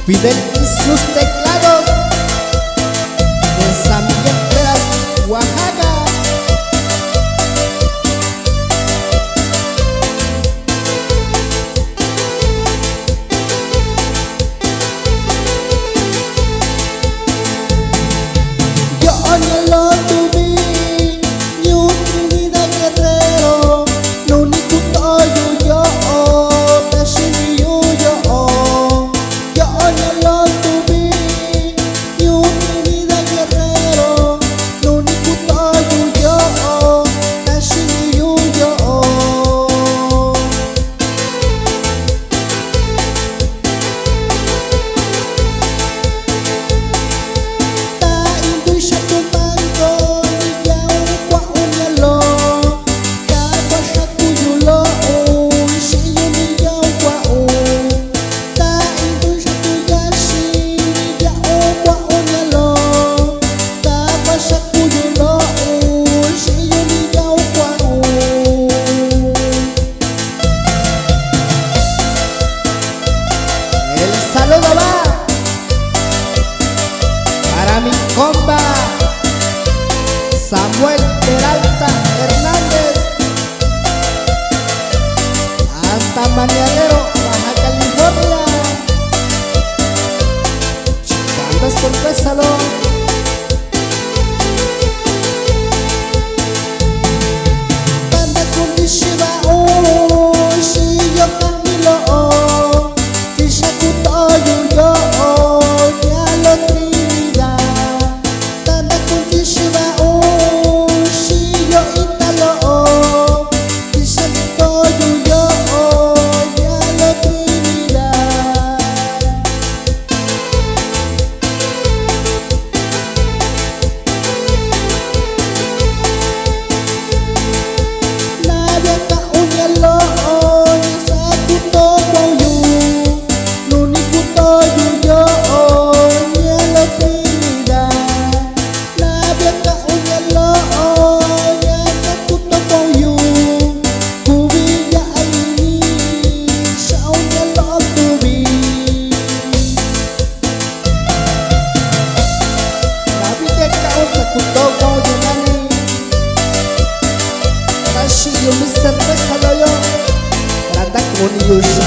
Fidel y sus teclados de San Miguel Peras, Oaxaca. Yo anhelo tu vida y un vida guerrero, lo único tuyo yo, te sigo yo. Yo anhelo tu vida y un vida guerrero, lo único tuyo yo, te sigo yo. Saludo va para mi compa Samuel Peralta Hernández, hasta Maniadero, Baja California. Chicando sorpresalo. Banda con Dishiba, si yo Camilo. Yo me cerveza lo yo, trata con ellos.